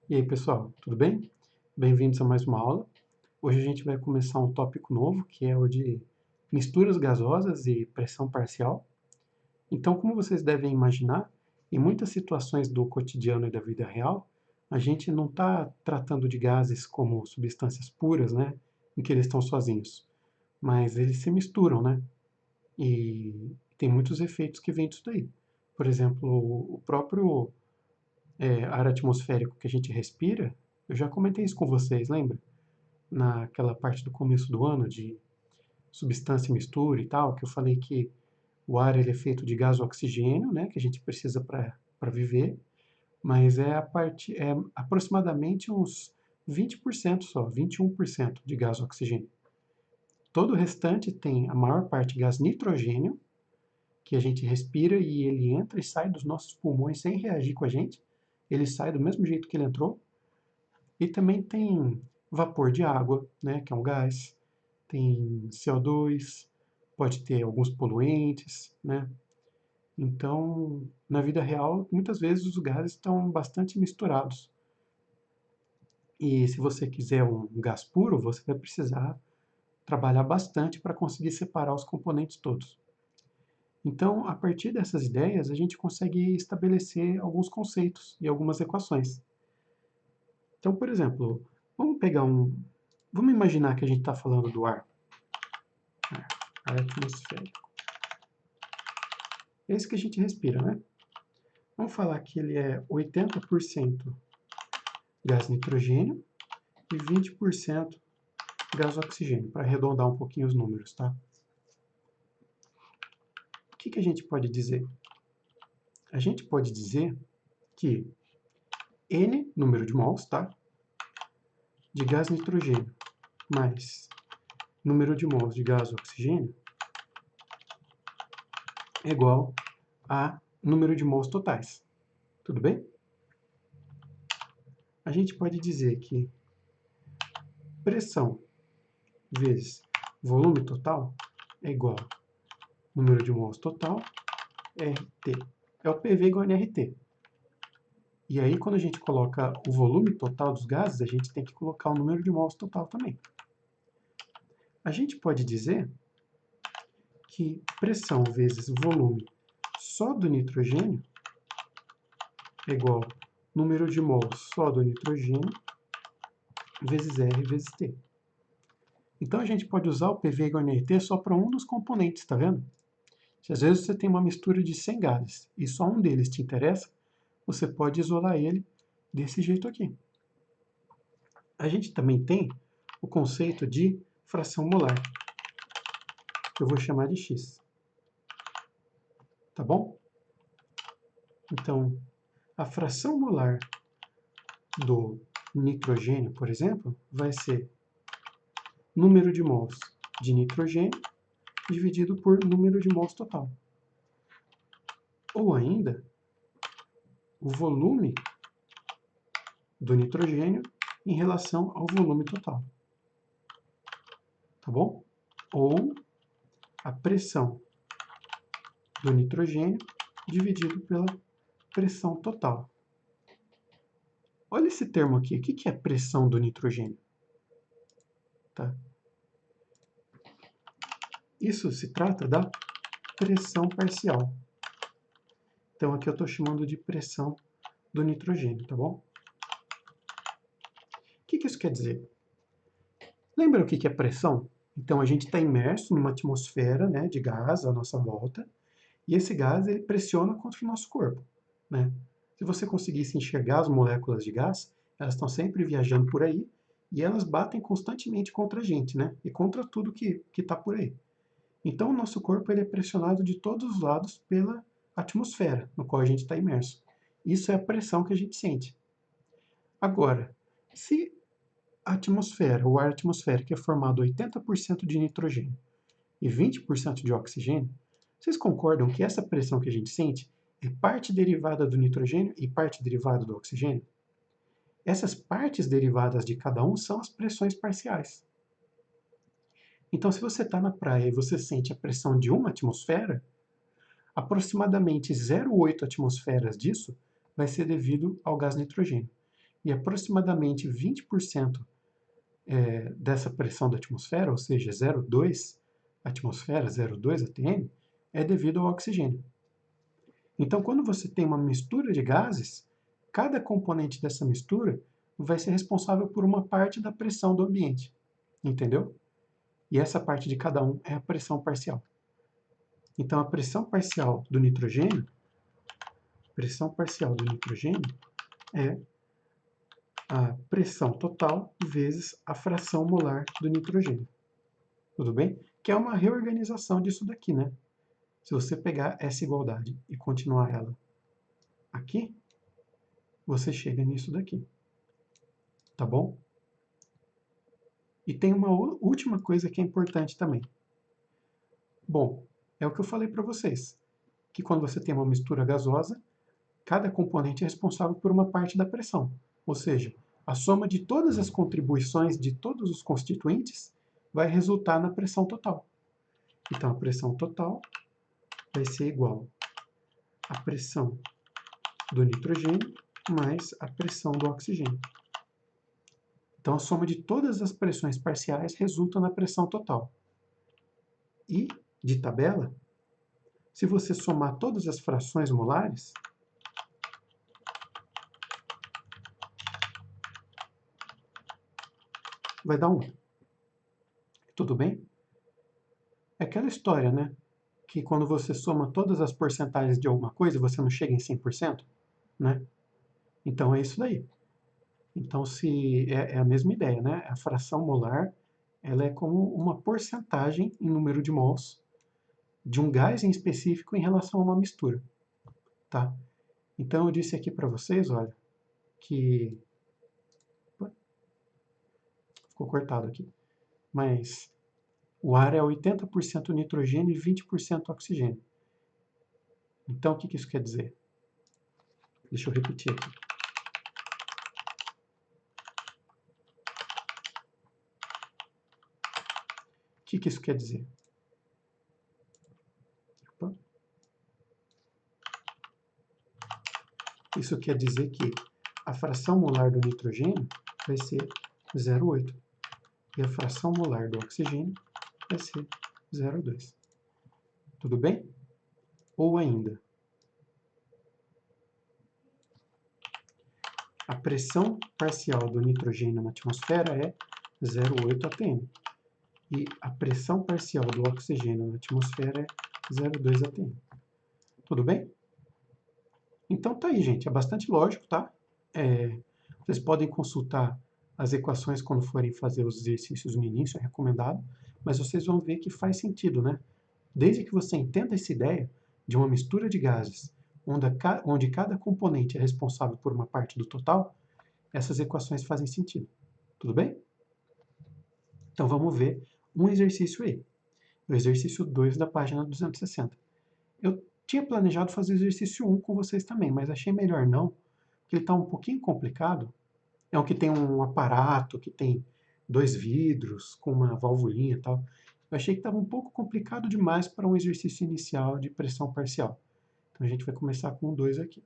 E aí, pessoal, tudo bem? Bem-vindos a mais uma aula. Hoje a gente vai começar um tópico novo, que é o de misturas gasosas e pressão parcial. Então, como vocês devem imaginar, em muitas situações do cotidiano e da vida real, a gente não está tratando de gases como substâncias puras, né, em que eles estão sozinhos, mas eles se misturam, né? E tem muitos efeitos que vêm disso daí. Por exemplo, o próprio ar atmosférico que a gente respira, eu já comentei isso com vocês, lembra? Naquela parte do começo do ano de substância e mistura e tal, que eu falei que o ar ele é feito de gás e oxigênio, né, que a gente precisa para viver, mas é aproximadamente uns 20% só, 21% de gás e oxigênio. Todo o restante tem a maior parte gás nitrogênio, que a gente respira e ele entra e sai dos nossos pulmões sem reagir com a gente. Ele sai do mesmo jeito que ele entrou. E também tem vapor de água, né, que é um gás, tem CO2, pode ter alguns poluentes, né? Então, na vida real, muitas vezes os gases estão bastante misturados. E se você quiser um gás puro, você vai precisar trabalhar bastante para conseguir separar os componentes todos. Então, a partir dessas ideias, a gente consegue estabelecer alguns conceitos e algumas equações. Então, por exemplo, vamos pegar um. Vamos imaginar que a gente está falando do ar atmosférico. É isso que a gente respira, né? Vamos falar que ele é 80% gás nitrogênio e 20% gás oxigênio, para arredondar um pouquinho os números, tá? O que a gente pode dizer? A gente pode dizer que N, número de mols, tá? De gás nitrogênio mais número de mols de gás oxigênio é igual a número de mols totais. Tudo bem? A gente pode dizer que pressão vezes volume total é igual a número de mols total, RT. É o PV igual a nRT. E aí, quando a gente coloca o volume total dos gases, a gente tem que colocar o número de mols total também. A gente pode dizer que pressão vezes volume só do nitrogênio é igual a número de mols só do nitrogênio vezes R vezes T. Então, a gente pode usar o PV igual a nRT só para um dos componentes, tá vendo? Se às vezes você tem uma mistura de 100 gases e só um deles te interessa, você pode isolar ele desse jeito aqui. A gente também tem o conceito de fração molar, que eu vou chamar de X. Tá bom? Então, a fração molar do nitrogênio, por exemplo, vai ser número de mols de nitrogênio dividido por número de mols total. Ou ainda, o volume do nitrogênio em relação ao volume total. Tá bom? Ou a pressão do nitrogênio dividido pela pressão total. Olha esse termo aqui. O que é pressão do nitrogênio? Tá? Isso se trata da pressão parcial. Então, aqui eu estou chamando de pressão do nitrogênio, tá bom? O que isso quer dizer? Lembra o que é pressão? Então, a gente está imerso numa atmosfera, né, de gás à nossa volta, e esse gás ele pressiona contra o nosso corpo, né? Se você conseguisse enxergar as moléculas de gás, elas estão sempre viajando por aí e elas batem constantemente contra a gente, né? E contra tudo que está por aí. Então, o nosso corpo ele é pressionado de todos os lados pela atmosfera no qual a gente está imerso. Isso é a pressão que a gente sente. Agora, se a atmosfera, o ar atmosférico é formado 80% de nitrogênio e 20% de oxigênio, vocês concordam que essa pressão que a gente sente é parte derivada do nitrogênio e parte derivada do oxigênio? Essas partes derivadas de cada um são as pressões parciais. Então, se você está na praia e você sente a pressão de uma atmosfera, aproximadamente 0,8 atmosferas disso vai ser devido ao gás nitrogênio. e aproximadamente 20% dessa pressão da atmosfera, ou seja, 0,2 atmosfera, 0,2 atm, é devido ao oxigênio. Então, quando você tem uma mistura de gases, cada componente dessa mistura vai ser responsável por uma parte da pressão do ambiente, entendeu? E essa parte de cada um é a pressão parcial. Então, a pressão parcial do nitrogênio é a pressão total vezes a fração molar do nitrogênio. Tudo bem? Que é uma reorganização disso daqui, né? Se você pegar essa igualdade e continuar ela aqui, você chega nisso daqui. Tá bom? E tem uma última coisa que é importante também. Bom, é o que eu falei para vocês, que quando você tem uma mistura gasosa, cada componente é responsável por uma parte da pressão. Ou seja, a soma de todas as contribuições de todos os constituintes vai resultar na pressão total. Então, a pressão total vai ser igual à pressão do nitrogênio mais a pressão do oxigênio. Então, a soma de todas as pressões parciais resulta na pressão total. E, de tabela, se você somar todas as frações molares, vai dar 1. Tudo bem? É aquela história, né? Que quando você soma todas as porcentagens de alguma coisa, você não chega em 100%, né? Então, é isso daí. Então, é a mesma ideia, né? A fração molar, ela é como uma porcentagem em número de mols de um gás em específico em relação a uma mistura, tá? Então, eu disse aqui para vocês, olha, que... Ficou cortado aqui. Mas o ar é 80% nitrogênio e 20% oxigênio. Então, o que isso quer dizer? Deixa eu repetir aqui. O que isso quer dizer? Opa. Isso quer dizer que a fração molar do nitrogênio vai ser 0,8 e a fração molar do oxigênio vai ser 0,2. Tudo bem? Ou ainda, a pressão parcial do nitrogênio na atmosfera é 0,8 atm. E a pressão parcial do oxigênio na atmosfera é 0,2 atm. Tudo bem? Então tá aí, gente. É bastante lógico, tá? Vocês podem consultar as equações quando forem fazer os exercícios no início, é recomendado, mas vocês vão ver que faz sentido, né? Desde que você entenda essa ideia de uma mistura de gases, onde cada componente é responsável por uma parte do total, essas equações fazem sentido. Tudo bem? Então vamos ver um exercício aí. O exercício 2 da página 260. Eu tinha planejado fazer o exercício 1 com vocês também, mas achei melhor não, porque ele está um pouquinho complicado. É um que tem um aparato, que tem 2 vidros, com uma valvulinha e tal. Eu achei que estava um pouco complicado demais para um exercício inicial de pressão parcial. Então a gente vai começar com o 2 aqui.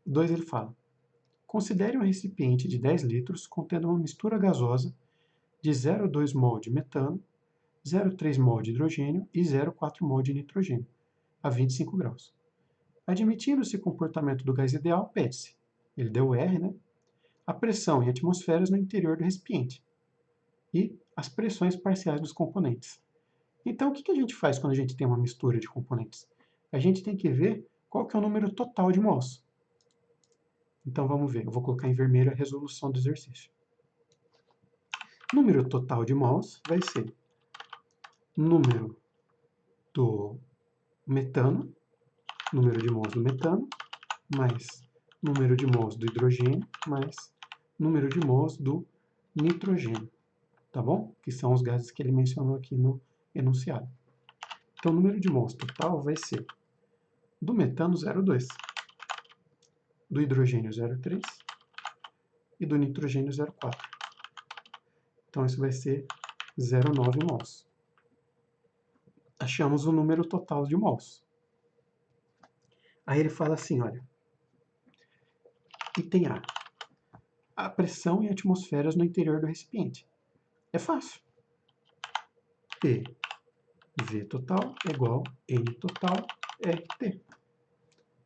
2 ele fala: considere um recipiente de 10 litros contendo uma mistura gasosa de 0,2 mol de metano, 0,3 mol de hidrogênio e 0,4 mol de nitrogênio, a 25 graus. Admitindo-se o comportamento do gás ideal, pede-se, ele deu R, né? A pressão em atmosferas no interior do recipiente e as pressões parciais dos componentes. Então, o que a gente faz quando a gente tem uma mistura de componentes? A gente tem que ver qual que é o número total de mols. Então, vamos ver. Eu vou colocar em vermelho a resolução do exercício. Número total de mols vai ser número do metano, número de mols do metano, mais número de mols do hidrogênio, mais número de mols do nitrogênio, tá bom? Que são os gases que ele mencionou aqui no enunciado. Então, o número de mols total vai ser do metano 0,2, do hidrogênio 0,3 e do nitrogênio 0,4. Então, isso vai ser 0,9 mols. Achamos o número total de mols. Aí ele fala assim, olha, Item A. A pressão em atmosferas no interior do recipiente. É fácil. PV total é igual a N total RT.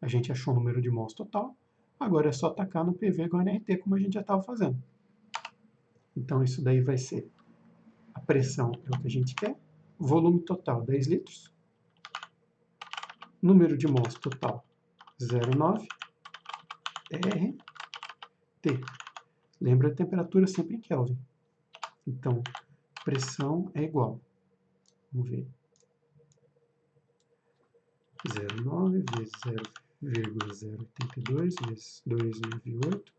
A gente achou o número de mols total, agora é só tacar no PV igual a NRT, como a gente já estava fazendo. Então isso daí vai ser, a pressão é o que a gente quer, volume total 10 litros, número de mols total 0,9, RT. Lembra a temperatura sempre em Kelvin. Então, pressão é igual, vamos ver, 0,9 vezes 0,082 vezes 298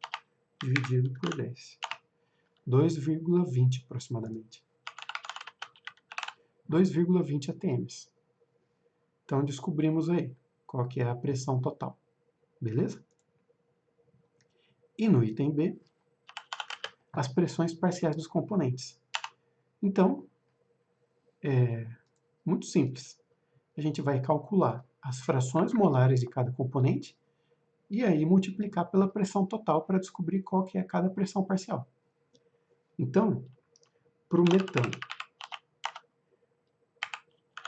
dividido por 10. 2,20 aproximadamente. 2,20 atms. Então descobrimos aí qual que é a pressão total. Beleza? E no item B, as pressões parciais dos componentes. Então, é muito simples. A gente vai calcular as frações molares de cada componente e aí multiplicar pela pressão total para descobrir qual que é cada pressão parcial. Então, para o metano,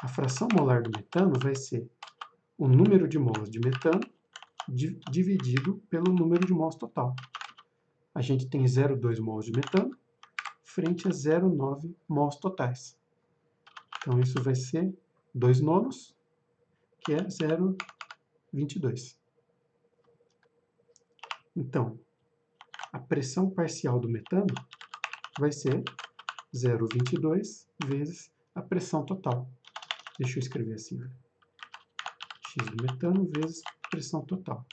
a fração molar do metano vai ser o número de mols de metano dividido pelo número de mols total. A gente tem 0,2 mols de metano frente a 0,9 mols totais. Então, isso vai ser 2 nonos, que é 0,22. Então, a pressão parcial do metano vai ser 0,22 vezes a pressão total. Deixa eu escrever assim, né? X do metano vezes pressão total.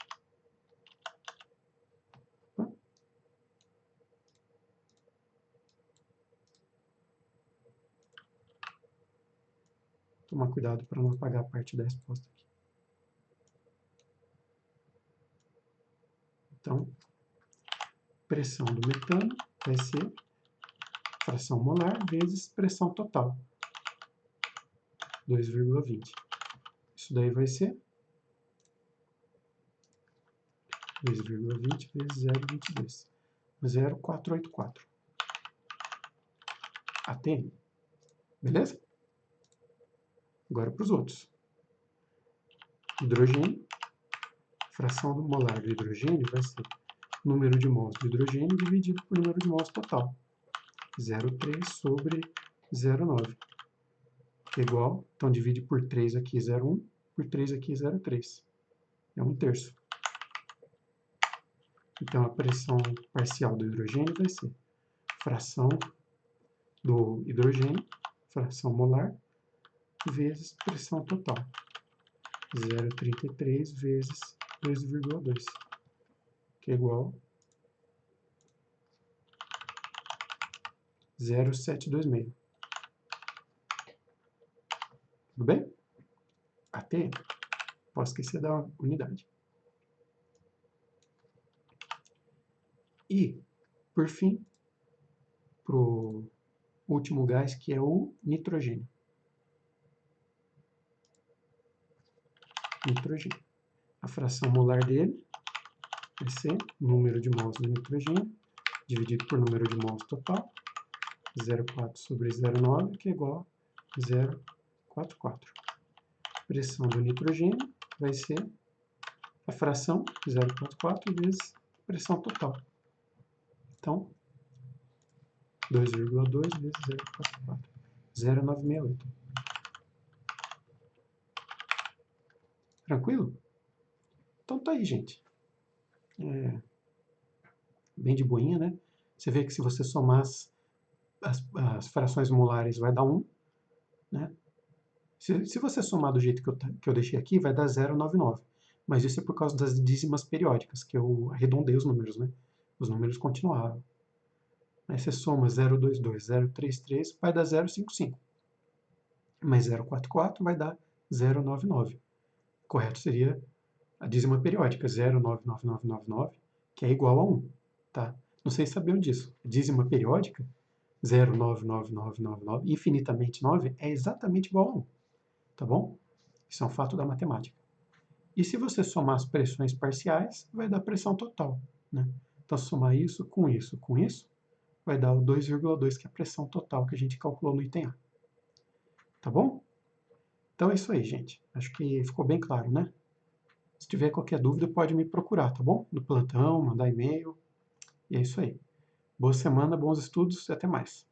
Tomar cuidado para não apagar a parte da resposta aqui. Então, pressão do metano vai ser fração molar vezes pressão total, 2,20. Isso daí vai ser 2,20 vezes 0,22, 0,484 atm. Beleza? Agora para os outros. Hidrogênio, fração molar do hidrogênio vai ser número de mols do hidrogênio dividido por número de mols total, 0,3 sobre 0,9, que é igual, então divide por 3 aqui 0,1, por 3 aqui 0,3, é 1/3. Então a pressão parcial do hidrogênio vai ser fração do hidrogênio, fração molar, vezes pressão total, 0,33 vezes 2,2, que é igual a 0,726. Tudo bem? AT, posso esquecer da unidade. E, por fim, para o último gás, que é o nitrogênio. Nitrogênio. A fração molar dele vai ser número de mols do nitrogênio dividido por número de mols total, 0,4 sobre 0,9, que é igual a 0,44. Pressão do nitrogênio vai ser a fração 0,44 vezes pressão total. Então, 2,2 vezes 0,44, 0,968. Tranquilo? Então tá aí, gente. Bem de boinha, né? Você vê que se você somar as frações molares vai dar 1, né? Se você somar do jeito que eu deixei aqui, vai dar 0,99. Mas isso é por causa das dízimas periódicas, que eu arredondei os números, né? Os números continuaram. Aí você soma 0,22, 0,33, vai dar 0,55. Mas 0,44 vai dar 0,99. Correto seria a dízima periódica, 0,99999, que é igual a 1. Tá? Não sei se sabiam disso. A dízima periódica, 0,99999, infinitamente 9, é exatamente igual a 1. Tá bom? Isso é um fato da matemática. E se você somar as pressões parciais, vai dar pressão total. né? Então, somar isso, vai dar o 2,2, que é a pressão total que a gente calculou no item A. Tá bom? Então é isso aí, gente. Acho que ficou bem claro, né? Se tiver qualquer dúvida, pode me procurar, tá bom? No plantão, mandar e-mail. E é isso aí. Boa semana, bons estudos e até mais.